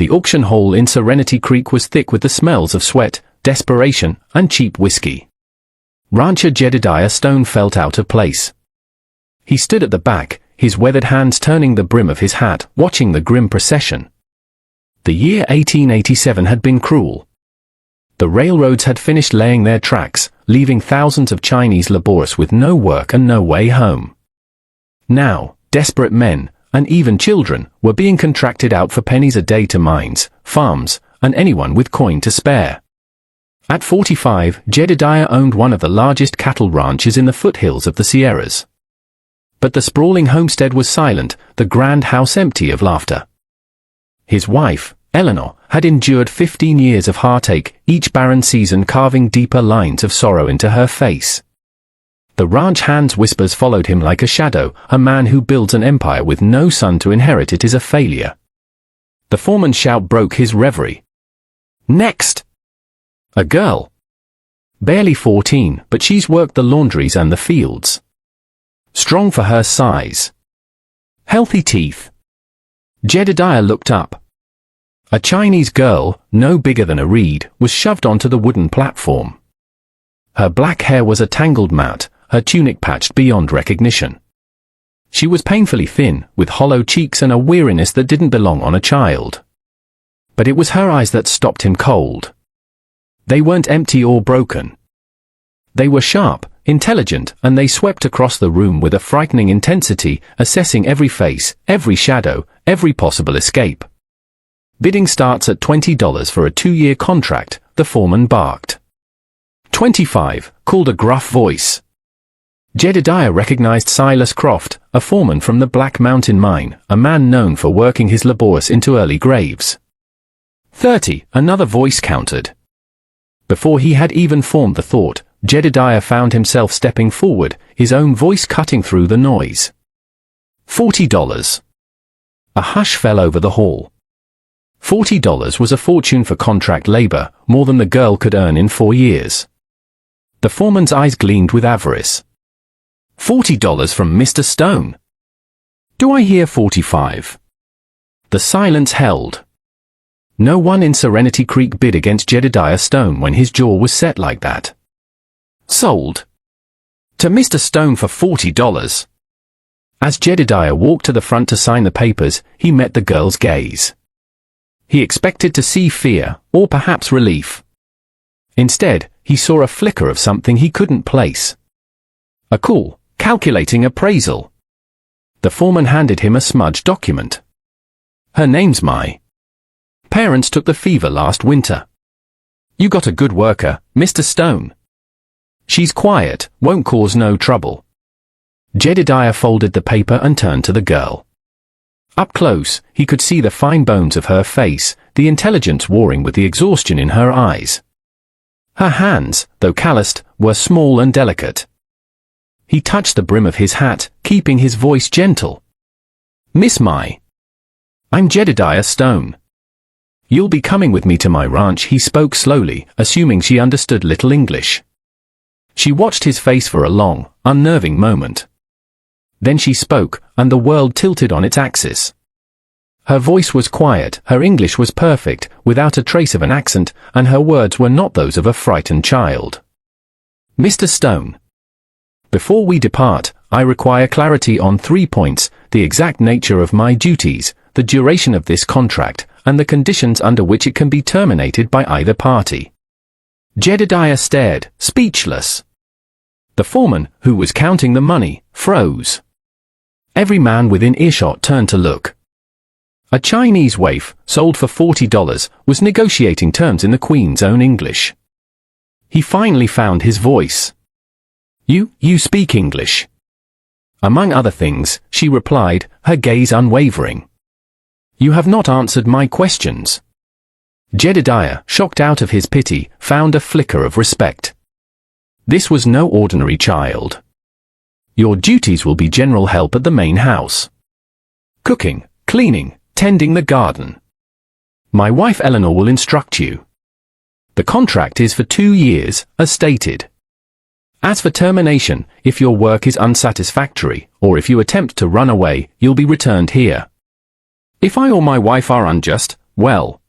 The auction hall in Serenity Creek was thick with the smells of sweat, desperation, and cheap whiskey. Rancher Jedediah Stone felt out of place. He stood at the back, his weathered hands turning the brim of his hat, watching the grim procession. The year 1887 had been cruel. The railroads had finished laying their tracks, leaving thousands of Chinese laborers with no work and no way home. Now, desperate men, and even children, were being contracted out for pennies a day to mines, farms, and anyone with coin to spare. At 45, Jedediah owned one of the largest cattle ranches in the foothills of the Sierras. But the sprawling homestead was silent, the grand house empty of laughter. His wife, Eleanor, had endured 15 years of heartache, each barren season carving deeper lines of sorrow into her face. The ranch hand's whispers followed him like a shadow. A man who builds an empire with no son to inherit it is a failure. The foreman's shout broke his reverie. Next! A girl. Barely 14, but she's worked the laundries and the fields. Strong for her size. Healthy teeth. Jedediah looked up. A Chinese girl, no bigger than a reed, was shoved onto the wooden platform. Her black hair was a tangled mat, her tunic patched beyond recognition. She was painfully thin, with hollow cheeks and a weariness that didn't belong on a child. But it was her eyes that stopped him cold. They weren't empty or broken. They were sharp, intelligent, and they swept across the room with a frightening intensity, assessing every face, every shadow, every possible escape. Bidding starts at $20 for a 2-year contract, the foreman barked. 25, called a gruff voice. Jedediah recognized Silas Croft, a foreman from the Black Mountain Mine, a man known for working his laborers into early graves. 30, another voice countered. Before he had even formed the thought, Jedediah found himself stepping forward, his own voice cutting through the noise. $40. A hush fell over the hall. $40 was a fortune for contract labor, more than the girl could earn in 4 years. The foreman's eyes gleamed with avarice. $40 from Mr. Stone. Do I hear 45? The silence held. No one in Serenity Creek bid against Jedediah Stone when his jaw was set like that. Sold. To Mr. Stone for $40. As Jedediah walked to the front to sign the papers, he met the girl's gaze. He expected to see fear, or perhaps relief. Instead, he saw a flicker of something he couldn't place. A cool, calculating appraisal. The foreman handed him a smudged document. Her name's my parents took the fever last winter. You got a good worker, Mr. Stone. She's quiet, won't cause no trouble. Jedediah folded the paper and turned to the girl. Up close, he could see the fine bones of her face, the intelligence warring with the exhaustion in her eyes. Her hands, though calloused, were small and delicate. He touched the brim of his hat, keeping his voice gentle. Miss Mai. I'm Jedediah Stone. You'll be coming with me to my ranch, he spoke slowly, assuming she understood little English. She watched his face for a long, unnerving moment. Then she spoke, and the world tilted on its axis. Her voice was quiet, her English was perfect, without a trace of an accent, and her words were not those of a frightened child. Mr. Stone. Before we depart, I require clarity on 3 points: the exact nature of my duties, the duration of this contract, and the conditions under which it can be terminated by either party. Jedediah stared, speechless. The foreman, who was counting the money, froze. Every man within earshot turned to look. A Chinese waif, sold for $40, was negotiating terms in the Queen's own English. He finally found his voice. You speak English? Among other things, she replied, her gaze unwavering. You have not answered my questions. Jedediah, shocked out of his pity, found a flicker of respect. This was no ordinary child. Your duties will be general help at the main house. Cooking, cleaning, tending the garden. My wife Eleanor will instruct you. The contract is for 2 years, as stated. As for termination, if your work is unsatisfactory, or if you attempt to run away, you'll be returned here. If I or my wife are unjust, well,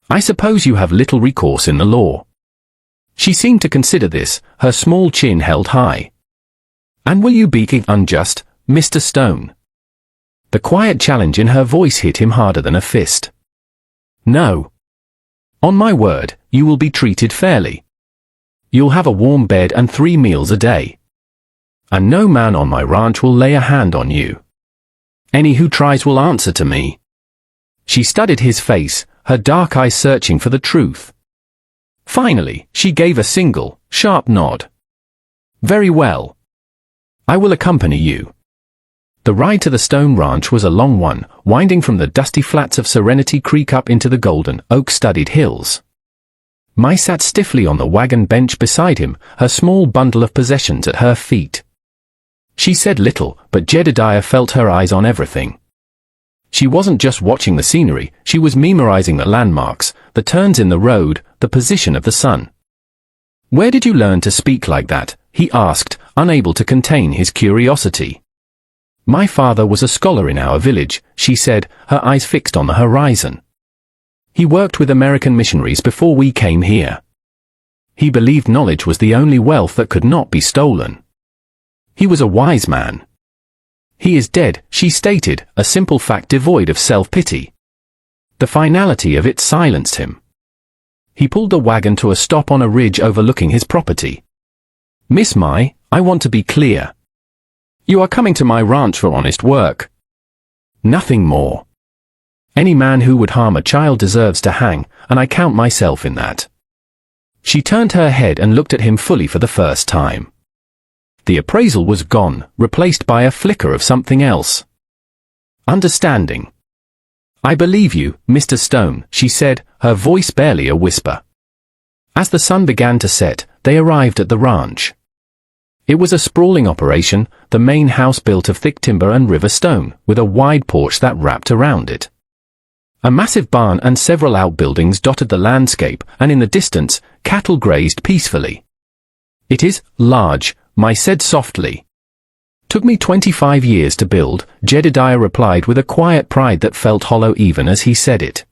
I suppose you have little recourse in the law. She seemed to consider this, her small chin held high. And will you be unjust, Mr. Stone? The quiet challenge in her voice hit him harder than a fist. No. On my word, you will be treated fairly. You'll have a warm bed and 3 meals a day. And no man on my ranch will lay a hand on you. Any who tries will answer to me. She studied his face, her dark eyes searching for the truth. Finally, she gave a single, sharp nod. Very well. I will accompany you. The ride to the Stone Ranch was a long one, winding from the dusty flats of Serenity Creek up into the golden, oak-studded hills. Mai sat stiffly on the wagon bench beside him, her small bundle of possessions at her feet. She said little, but Jedediah felt her eyes on everything. She wasn't just watching the scenery, she was memorizing the landmarks, the turns in the road, the position of the sun. Where did you learn to speak like that? He asked, unable to contain his curiosity. My father was a scholar in our village, she said, her eyes fixed on the horizon. He worked with American missionaries before we came here. He believed knowledge was the only wealth that could not be stolen. He was a wise man. He is dead, she stated, a simple fact devoid of self-pity. The finality of it silenced him. He pulled the wagon to a stop on a ridge overlooking his property. Miss Mai, I want to be clear. You are coming to my ranch for honest work. Nothing more. Any man who would harm a child deserves to hang, and I count myself in that. She turned her head and looked at him fully for the first time. The appraisal was gone, replaced by a flicker of something else. Understanding. I believe you, Mr. Stone, she said, her voice barely a whisper. As the sun began to set, they arrived at the ranch. It was a sprawling operation, the main house built of thick timber and river stone, with a wide porch that wrapped around it. A massive barn and several outbuildings dotted the landscape, and in the distance, cattle grazed peacefully. It is large, Mai said softly. Took me 25 years to build, Jedediah replied with a quiet pride that felt hollow even as he said it.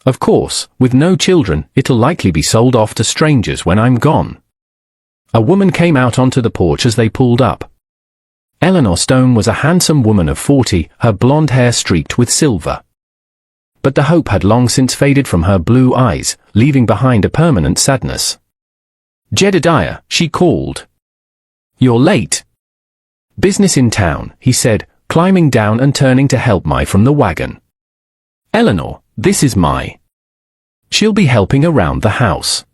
Of course, with no children, it'll likely be sold off to strangers when I'm gone. A woman came out onto the porch as they pulled up. Eleanor Stone was a handsome woman of 40, her blonde hair streaked with silver. But the hope had long since faded from her blue eyes, leaving behind a permanent sadness. Jedediah, she called. You're late. Business in town, he said, climbing down and turning to help Mai from the wagon. Eleanor, this is Mai. She'll be helping around the house.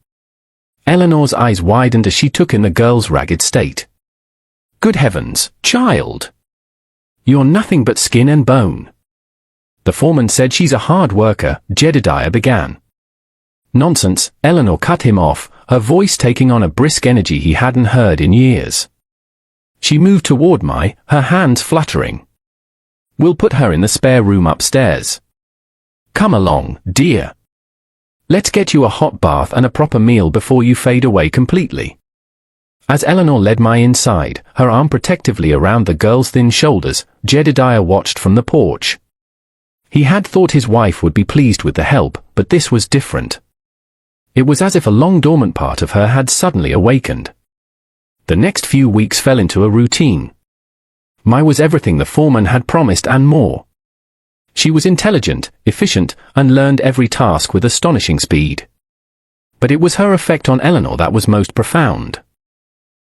Eleanor's eyes widened as she took in the girl's ragged state. Good heavens, child! You're nothing but skin and bone. The foreman said she's a hard worker, Jedediah began. Nonsense, Eleanor cut him off, her voice taking on a brisk energy he hadn't heard in years. She moved toward Mai, her hands fluttering. We'll put her in the spare room upstairs. Come along, dear. Let's get you a hot bath and a proper meal before you fade away completely. As Eleanor led Mai inside, her arm protectively around the girl's thin shoulders, Jedediah watched from the porch. He had thought his wife would be pleased with the help, but this was different. It was as if a long dormant part of her had suddenly awakened. The next few weeks fell into a routine. Mai was everything the foreman had promised and more. She was intelligent, efficient, and learned every task with astonishing speed. But it was her effect on Eleanor that was most profound.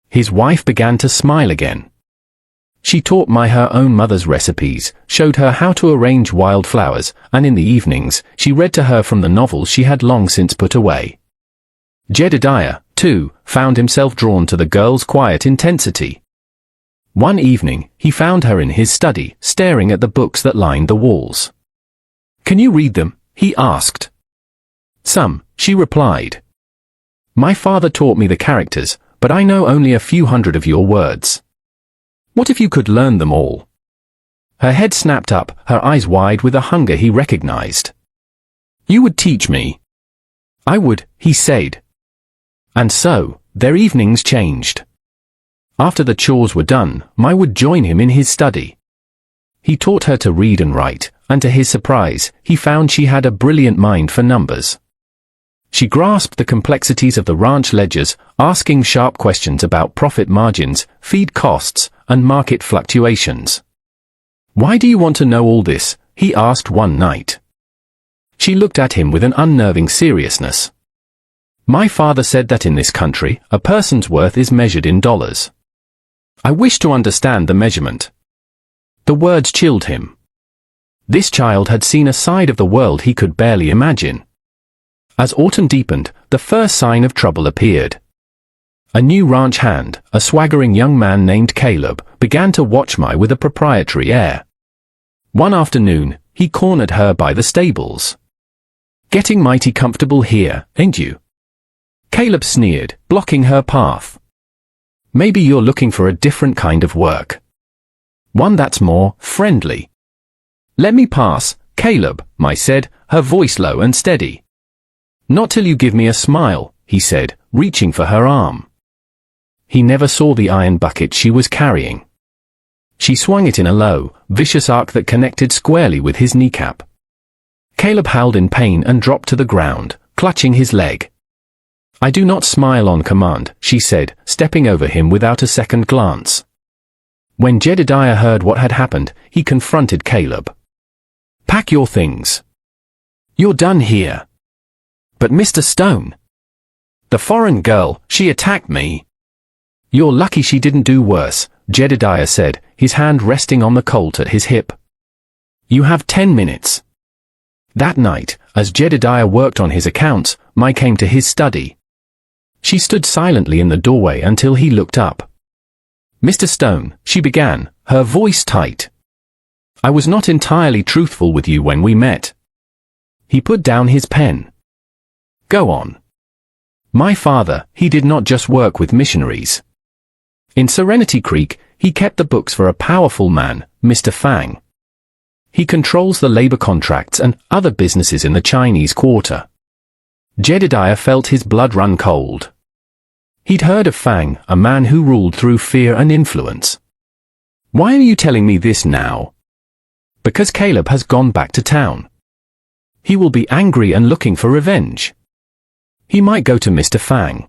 His wife began to smile again. She taught Mai her own mother's recipes, showed her how to arrange wildflowers, and in the evenings, she read to her from the novels she had long since put away. Jedediah, too, found himself drawn to the girl's quiet intensity. One evening, he found her in his study, staring at the books that lined the walls. Can you read them? He asked. Some, she replied. My father taught me the characters, but I know only a few hundred of your words. What if you could learn them all? Her head snapped up, her eyes wide with a hunger he recognized. You would teach me. I would, he said. And so, their evenings changed. After the chores were done, Mai would join him in his study. He taught her to read and write, and to his surprise, he found she had a brilliant mind for numbers. She grasped the complexities of the ranch ledgers, asking sharp questions about profit margins, feed costs, and market fluctuations. "Why do you want to know all this?" he asked one night. She looked at him with an unnerving seriousness. "My father said that in this country, a person's worth is measured in dollars. I wish to understand the measurement." The words chilled him. This child had seen a side of the world he could barely imagine. As autumn deepened, the first sign of trouble appeared. A new ranch hand, a swaggering young man named Caleb, began to watch Mai with a proprietary air. One afternoon, he cornered her by the stables. "Getting mighty comfortable here, ain't you?" Caleb sneered, blocking her path. "Maybe you're looking for a different kind of work. One that's more friendly." "Let me pass, Caleb," Mai said, her voice low and steady. "Not till you give me a smile," he said, reaching for her arm. He never saw the iron bucket she was carrying. She swung it in a low, vicious arc that connected squarely with his kneecap. Caleb howled in pain and dropped to the ground, clutching his leg. "I do not smile on command," she said, stepping over him without a second glance. When Jedediah heard what had happened, he confronted Caleb. "Pack your things. You're done here." "But Mr. Stone, the foreign girl, she attacked me." "You're lucky she didn't do worse," Jedediah said, his hand resting on the Colt at his hip. "You have 10 minutes. That night, as Jedediah worked on his accounts, Mai came to his study. She stood silently in the doorway until he looked up. "Mr. Stone," she began, her voice tight. "I was not entirely truthful with you when we met." He put down his pen. "Go on." "My father, he did not just work with missionaries. In Serenity Creek, he kept the books for a powerful man, Mr. Fang. He controls the labor contracts and other businesses in the Chinese Quarter." Jedediah felt his blood run cold. He'd heard of Fang, a man who ruled through fear and influence. "Why are you telling me this now?" "Because Caleb has gone back to town. He will be angry and looking for revenge. He might go to Mr. Fang.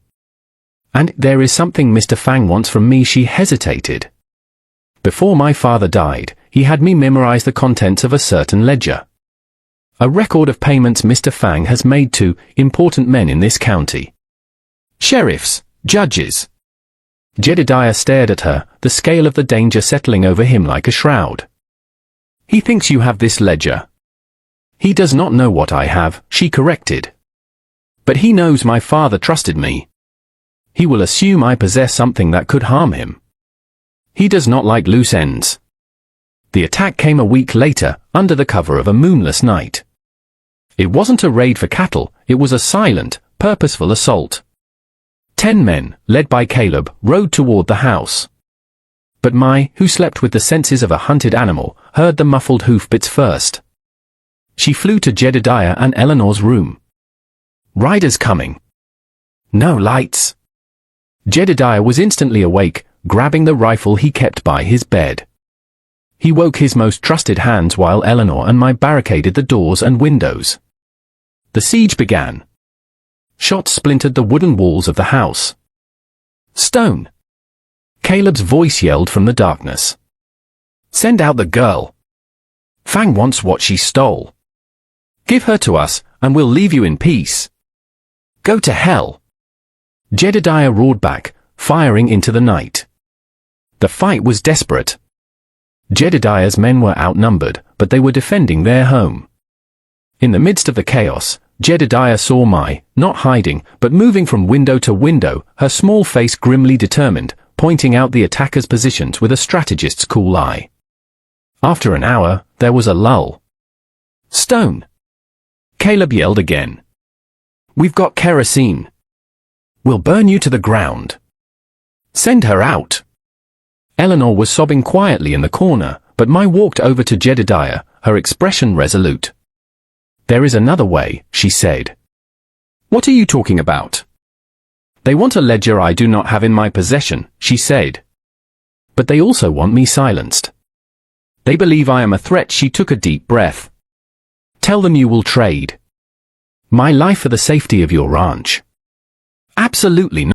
And there is something Mr. Fang wants from me." She hesitated. "Before my father died, he had me memorize the contents of a certain ledger. A record of payments Mr. Fang has made to important men in this county. Sheriffs, judges." Jedediah stared at her, the scale of the danger settling over him like a shroud. "He thinks you have this ledger." "He does not know what I have," she corrected. "But he knows my father trusted me. He will assume I possess something that could harm him. He does not like loose ends." The attack came a week later, under the cover of a moonless night. It wasn't a raid for cattle, it was a silent, purposeful assault. 10 men, led by Caleb, rode toward the house. But Mai, who slept with the senses of a hunted animal, heard the muffled hoofbeats first. She flew to Jedediah and Eleanor's room. "Riders coming." "No lights." Jedediah was instantly awake, grabbing the rifle he kept by his bed. He woke his most trusted hands while Eleanor and Mai barricaded the doors and windows. The siege began. Shots splintered the wooden walls of the house. "Stone!" Caleb's voice yelled from the darkness. "Send out the girl. Fang wants what she stole. Give her to us, and we'll leave you in peace. Go to hell." Jedediah roared back, firing into the night. The fight was desperate. Jedediah's men were outnumbered, but they were defending their home. In the midst of the chaos, Jedediah saw Mai, not hiding, but moving from window to window, her small face grimly determined, pointing out the attackers' positions with a strategist's cool eye. After an hour, there was a lull. "Stone!" Caleb yelled again. "We've got kerosene. We'll burn you to the ground. Send her out." Eleanor was sobbing quietly in the corner, but Mai walked over to Jedediah, her expression resolute. "There is another way," she said. "What are you talking about?" "They want a ledger I do not have in my possession," she said. "But they also want me silenced. They believe I am a threat. She took a deep breath. Tell them you will trade my life for the safety of your ranch. Absolutely not.